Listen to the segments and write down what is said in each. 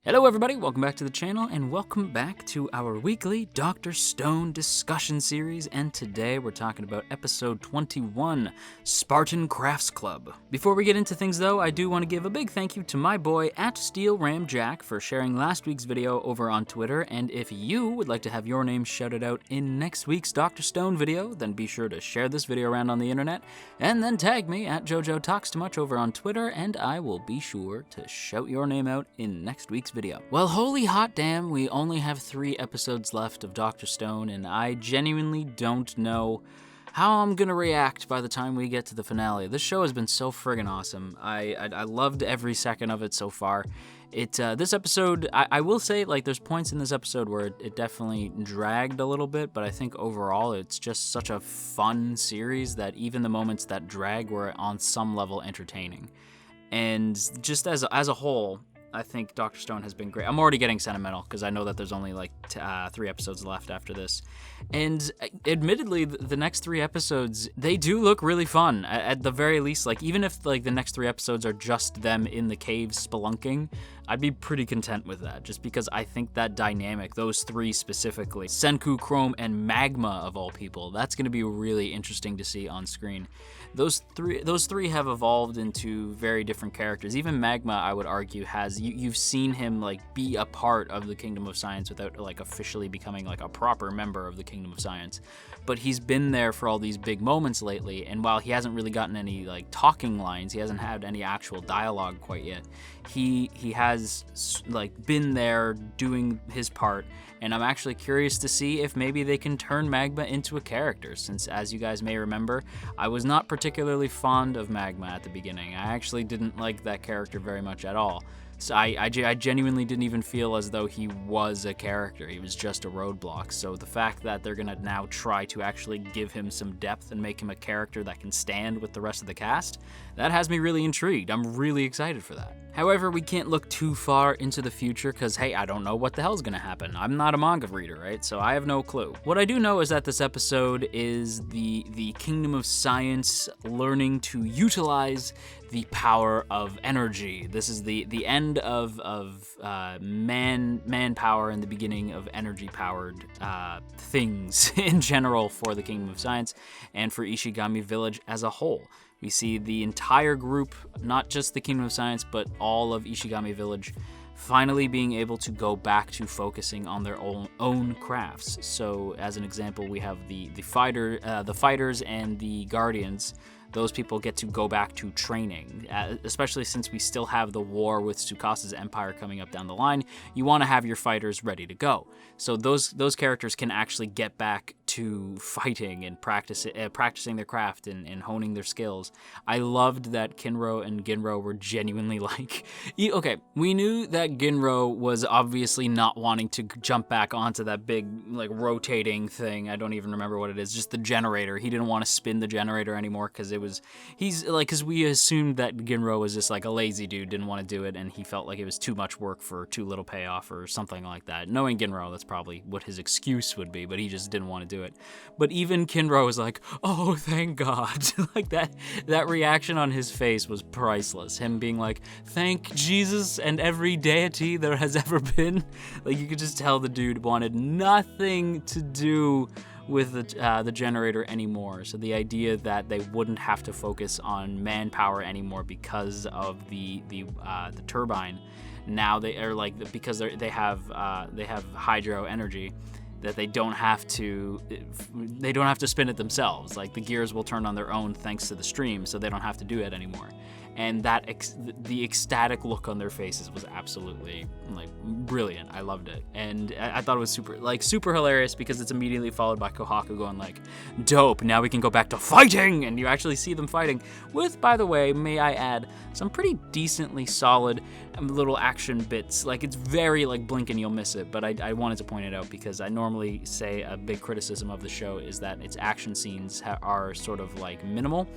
Hello everybody, welcome back to the channel, and welcome back to our weekly Dr. Stone discussion series, and today we're talking about episode 21, Spartan Crafts Club. Before we get into things though, I do want to give a big thank you to my boy @SteelRamJack for sharing last week's video over on Twitter, and if you would like to have your name shouted out in next week's Dr. Stone video, then be sure to share this video around on the internet, and then tag me @JoJo Talks Too Much over on Twitter, and I will be sure to shout your name out in next week's video. Well, holy hot damn, we only have 3 episodes left of Dr. Stone, and I genuinely don't know how I'm gonna react by the time we get to the finale. This show has been so friggin' awesome. I loved every second of it so far. This episode, I will say, like, there's points in this episode where it definitely dragged a little bit, but I think overall it's just such a fun series that even the moments that drag were on some level entertaining. And just as a whole, I think Dr. Stone has been great. I'm already getting sentimental because I know that there's only like 3 episodes left after this. And admittedly, the next 3 episodes, they do look really fun. At the very least, like, even if like the next 3 episodes are just them in the cave spelunking, I'd be pretty content with that, just because I think that dynamic, those 3 specifically, Senku, Chrome, and Magma of all people, that's going to be really interesting to see on screen. Those three have evolved into very different characters. Even Magma, I would argue, has you've seen him like be a part of the Kingdom of Science without like officially becoming like a proper member of the Kingdom of Science. But he's been there for all these big moments lately, and while he hasn't really gotten any like talking lines, he hasn't had any actual dialogue quite yet. He has like been there doing his part, and I'm actually curious to see if maybe they can turn Magma into a character, since, as you guys may remember, I was not particularly fond of Magma at the beginning. I actually didn't like that character very much at all. So I genuinely didn't even feel as though he was a character. He was just a roadblock. So the fact that they're gonna now try to actually give him some depth and make him a character that can stand with the rest of the cast, that has me really intrigued. I'm really excited for that. However, we can't look too far into the future because, hey, I don't know what the hell's gonna happen. I'm not a manga reader, right? So I have no clue. What I do know is that this episode is the Kingdom of Science learning to utilize the power of energy. This is the end of manpower and the beginning of energy-powered things in general for the Kingdom of Science and for Ishigami Village as a whole. We see the entire group, not just the Kingdom of Science, but all of Ishigami Village, finally being able to go back to focusing on their own crafts. So, as an example, we have the fighters and the guardians. Those people get to go back to training, especially since we still have the war with Tsukasa's empire coming up down the line. You want to have your fighters ready to go. So those characters can actually get back to fighting and practicing their craft and honing their skills. I loved that Kinro and Ginro were genuinely like... Okay, we knew that Ginro was obviously not wanting to jump back onto that big, like, rotating thing. I don't even remember what it is, just the generator. He didn't want to spin the generator anymore because because we assumed that Ginro was just like a lazy dude, didn't want to do it, and he felt like it was too much work for too little payoff or something like that. Knowing Ginro, that's probably what his excuse would be, but he just didn't want to do it. But even Kinro was like, oh, thank God. Like that reaction on his face was priceless. Him being like, thank Jesus and every deity there has ever been. Like, you could just tell the dude wanted nothing to do with the generator anymore. So the idea that they wouldn't have to focus on manpower anymore because of the turbine, now they are like, because they have hydro energy, that they don't have to spin it themselves. Like, the gears will turn on their own thanks to the stream, so they don't have to do it anymore. And the ecstatic look on their faces was absolutely, like, brilliant. I loved it, and I thought it was super hilarious because it's immediately followed by Kohaku going like, dope, now we can go back to fighting, and you actually see them fighting with, by the way, may I add, some pretty decently solid little action bits. Like, it's very like blink and you'll miss it, but I wanted to point it out because I normally say a big criticism of the show is that its action scenes are sort of like minimal.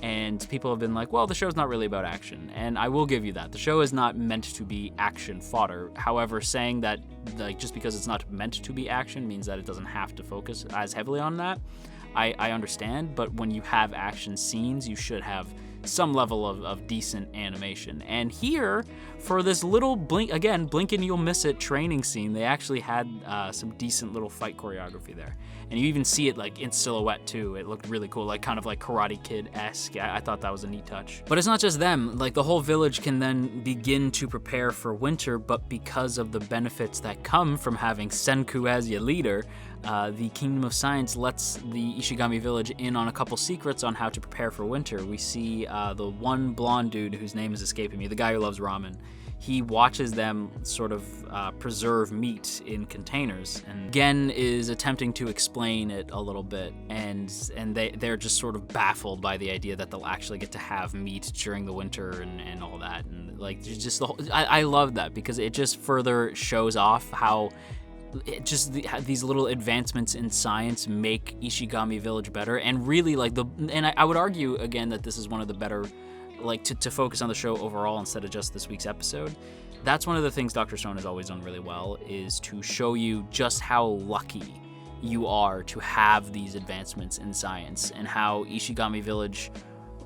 And people have been like, well, the show's not really about action. And I will give you that. The show is not meant to be action fodder. However, saying that, like, just because it's not meant to be action means that it doesn't have to focus as heavily on that, I understand. But when you have action scenes, you should have some level of decent animation. And here, for this little blink and you'll miss it training scene, they actually had some decent little fight choreography there. And you even see it like in silhouette too. It looked really cool, like kind of like Karate Kid-esque. I thought that was a neat touch. But it's not just them. Like the whole village can then begin to prepare for winter, but because of the benefits that come from having Senku as your leader, the Kingdom of Science lets the Ishigami Village in on a couple secrets on how to prepare for winter. We see the one blonde dude whose name is escaping me, the guy who loves ramen. He watches them sort of preserve meat in containers, and Gen is attempting to explain it a little bit, and they're just sort of baffled by the idea that they'll actually get to have meat during the winter and all that. And like, just the whole, I love that because it just further shows off how these little advancements in science make Ishigami Village better, and really like I would argue again that this is one of the better, like to focus on the show overall instead of just this week's episode. That's one of the things Dr. Stone has always done really well, is to show you just how lucky you are to have these advancements in science, and how Ishigami Village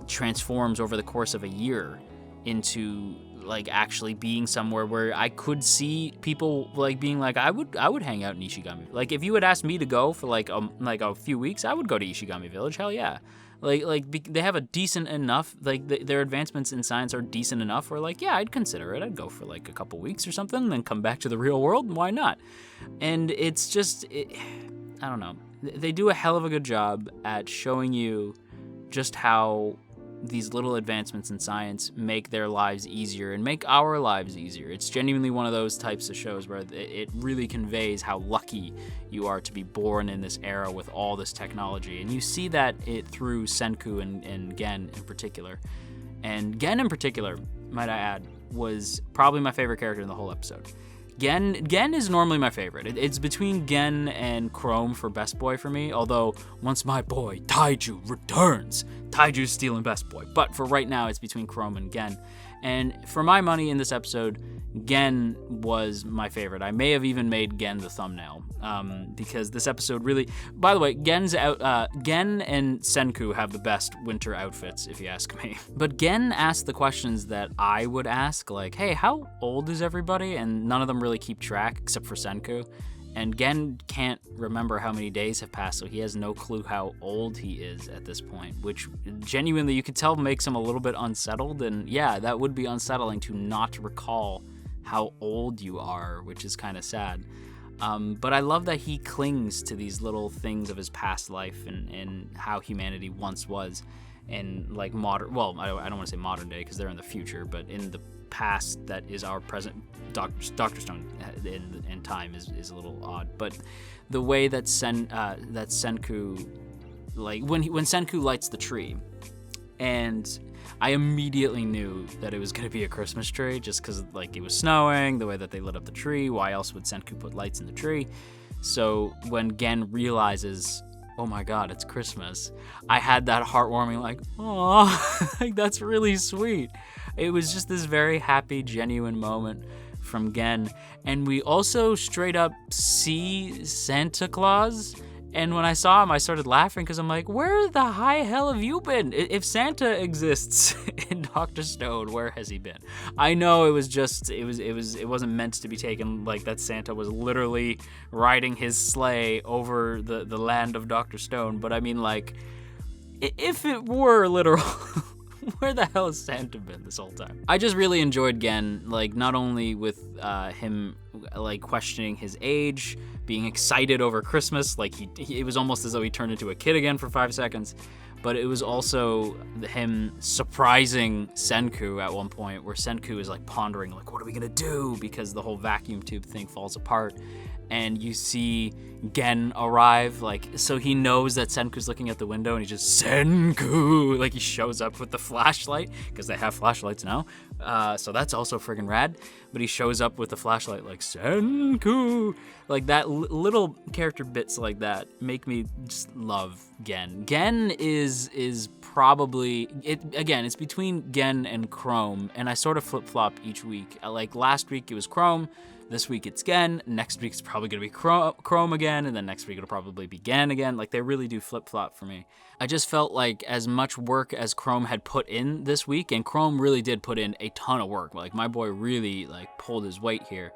transforms over the course of a year into like actually being somewhere where I could see people like being like, I would hang out in Ishigami. Like if you had asked me to go for like a few weeks, I would go to Ishigami Village. Hell yeah. They have a decent enough, like their advancements in science are decent enough where like, yeah, I'd consider it. I'd go for like a couple weeks or something, then come back to the real world. Why not? And it's just, I don't know. They do a hell of a good job at showing you just how these little advancements in science make their lives easier and make our lives easier. It's genuinely one of those types of shows where it really conveys how lucky you are to be born in this era with all this technology. And you see that through Senku and Gen in particular. And Gen in particular, might I add, was probably my favorite character in the whole episode. Gen is normally my favorite. It's between Gen and Chrome for Best Boy for me, although once my boy Taiju returns, Taiju's stealing Best Boy. But for right now, it's between Chrome and Gen. And for my money in this episode, Gen was my favorite. I may have even made Gen the thumbnail because this episode really... By the way, Gen and Senku have the best winter outfits, if you ask me. But Gen asked the questions that I would ask, like, hey, how old is everybody? And none of them really keep track except for Senku. And Gen can't remember how many days have passed, so he has no clue how old he is at this point, which genuinely you could tell makes him a little bit unsettled. And yeah, that would be unsettling to not recall how old you are, which is kind of sad. But I love that he clings to these little things of his past life and how humanity once was. And like modern, well, I don't want to say modern day because they're in the future, but in the past that is our present. Dr. Stone in time is a little odd, but the way that Senku, like when Senku lights the tree, and I immediately knew that it was going to be a Christmas tree just because like it was snowing, the way that they lit up the tree. Why else would Senku put lights in the tree? So when Gen realizes, oh my God, it's Christmas, I had that heartwarming like, oh, like that's really sweet. It was just this very happy, genuine moment from Gen. And we also straight up see Santa Claus. And when I saw him, I started laughing because I'm like, where the high hell have you been? If Santa exists in Dr. Stone, where has he been? I know it wasn't meant to be taken like that Santa was literally riding his sleigh over the land of Dr. Stone. But I mean, like, if it were literal... Where the hell has Santa been this whole time? I just really enjoyed Gen, like not only with him like questioning his age, being excited over Christmas, like it was almost as though he turned into a kid again for 5 seconds, but it was also him surprising Senku at one point where Senku is like pondering like, what are we gonna do? Because the whole vacuum tube thing falls apart. And you see Gen arrive, like, so he knows that Senku's looking at the window and he just, Senku! Like, he shows up with the flashlight, because they have flashlights now, so that's also friggin' rad, but he shows up with the flashlight, like, Senku! Like, that little character bits like that make me just love Gen. Gen is probably, it's between Gen and Chrome, and I sort of flip-flop each week. Like, last week it was Chrome, This week it's Gen, next week it's probably going to be Chrome again, and then next week it'll probably be Gen again. Like, they really do flip-flop for me. I just felt like as much work as Chrome had put in this week, and Chrome really did put in a ton of work. Like, my boy really, like, pulled his weight here.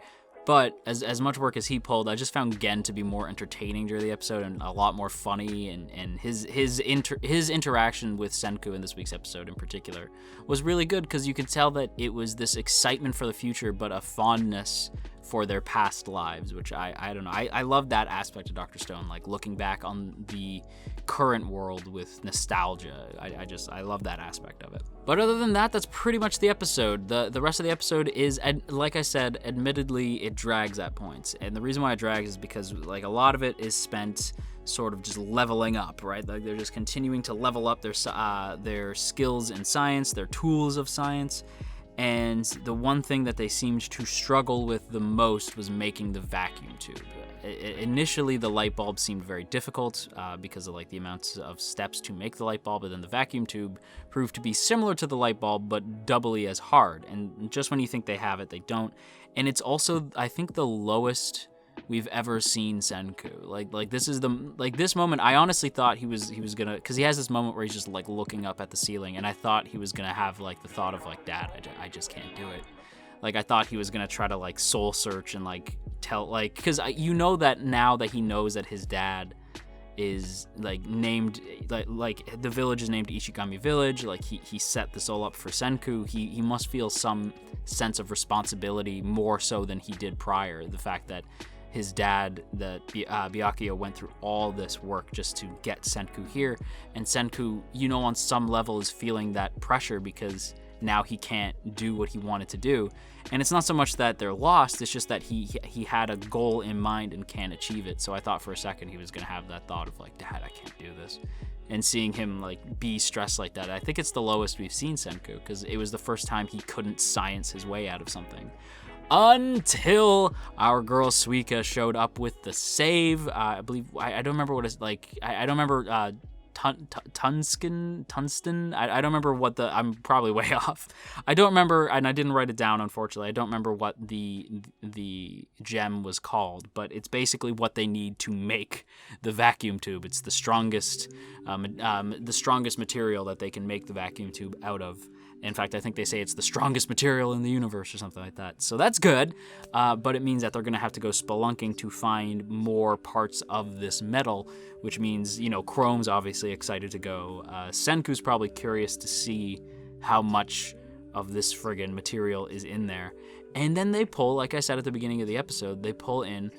But as much work as he pulled, I just found Gen to be more entertaining during the episode and a lot more funny, and his interaction with Senku in this week's episode in particular was really good, because you could tell that it was this excitement for the future, but a fondness for their past lives, which I don't know. I love that aspect of Dr. Stone, like looking back on the current world with nostalgia. I love that aspect of it. But other than that, that's pretty much the episode. The rest of the episode is, like I said, admittedly, it drags at points. And the reason why it drags is because, like, a lot of it is spent sort of just leveling up, right? Like, they're just continuing to level up their skills in science, their tools of science. And the one thing that they seemed to struggle with the most was making the vacuum tube. Initially, the light bulb seemed very difficult because of, like, the amounts of steps to make the light bulb, but then the vacuum tube proved to be similar to the light bulb, but doubly as hard. And just when you think they have it, they don't. And it's also, I think, the lowest we've ever seen Senku. Like this is this moment, I honestly thought he was gonna, because he has this moment where he's just, like, looking up at the ceiling, and I thought he was gonna have, like, the thought of, like, Dad, I just can't do it. Like, I thought he was gonna try to, like, soul search and, like, tell, like, because you know that now that he knows that his dad is, like, named, like the village is named Ishigami Village, like, he set this all up for Senku, he must feel some sense of responsibility more so than he did prior. The fact that his dad, that Byakuya, went through all this work just to get Senku here, and Senku, you know, on some level is feeling that pressure because now he can't do what he wanted to do. And it's not so much that they're lost, it's just that he had a goal in mind and can't achieve it. So I thought for a second he was gonna have that thought of, like, Dad, I can't do this. And seeing him, like, be stressed like that, I think it's the lowest we've seen Senku, because it was the first time he couldn't science his way out of something. Until our girl Suika showed up with the save. I believe, I don't remember what it's like. I don't remember tungsten. I don't remember what I'm probably way off. I don't remember, and I didn't write it down, unfortunately. I don't remember what the gem was called, but it's basically what they need to make the vacuum tube. It's the strongest material that they can make the vacuum tube out of. In fact, I think they say it's the strongest material in the universe or something like that. So that's good, but it means that they're going to have to go spelunking to find more parts of this metal, which means, you know, Chrome's obviously excited to go. Senku's probably curious to see how much of this friggin' material is in there. And then they pull, like I said at the beginning of the episode, they pull in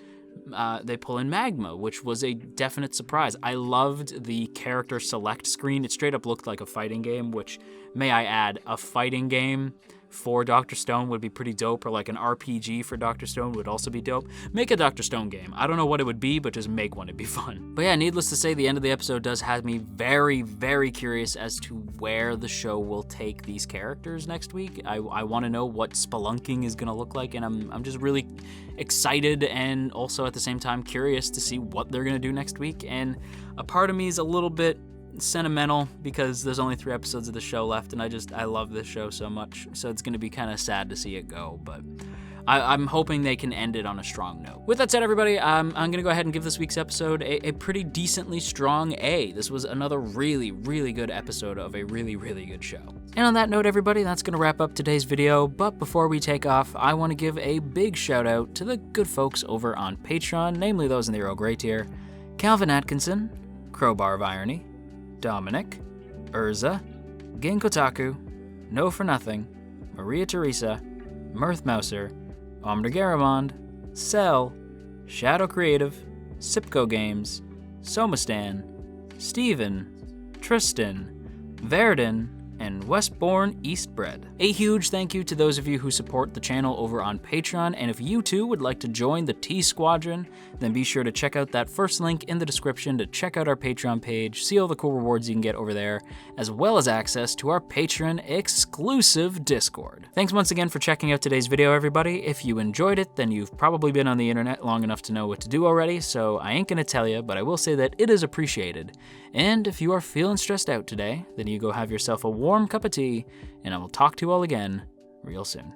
magma, which was a definite surprise. I loved the character select screen. It straight up looked like a fighting game, which, may I add, a fighting game for Dr. Stone would be pretty dope, or like an RPG for Dr. Stone would also be dope. Make a Dr. Stone game. I don't know what it would be, but just make one. It'd be fun. But yeah, needless to say, the end of the episode does have me very, very curious as to where the show will take these characters next week. I want to know what spelunking is going to look like, and I'm just really excited and also at the same time curious to see what they're going to do next week. And a part of me is a little bit sentimental because there's only 3 episodes of the show left, and I love this show so much, so it's going to be kind of sad to see it go, but I'm hoping they can end it on a strong note. With that said, everybody, I'm going to go ahead and give this week's episode a pretty decently strong A. This was another really, really good episode of a really, really good show. And on that note, everybody, that's going to wrap up today's video, but before we take off, I want to give a big shout out to the good folks over on Patreon, namely those in the Earl Grey tier: Calvin Atkinson, Crowbar of Irony, Dominic, Urza, Ginkotaku, No For Nothing, Maria Teresa, Mirth Mouser, Omner Garamond, Cell, Shadow Creative, Sipco Games, Somastan, Steven, Tristan, Verdon, and Westbourne Eastbred. A huge thank you to those of you who support the channel over on Patreon, and if you too would like to join the T Squadron, then be sure to check out that first link in the description to check out our Patreon page, see all the cool rewards you can get over there, as well as access to our Patreon exclusive Discord. Thanks once again for checking out today's video, everybody. If you enjoyed it, then you've probably been on the internet long enough to know what to do already, so I ain't gonna tell you, but I will say that it is appreciated. And if you are feeling stressed out today, then you go have yourself a warm cup of tea, and I will talk to you all again real soon.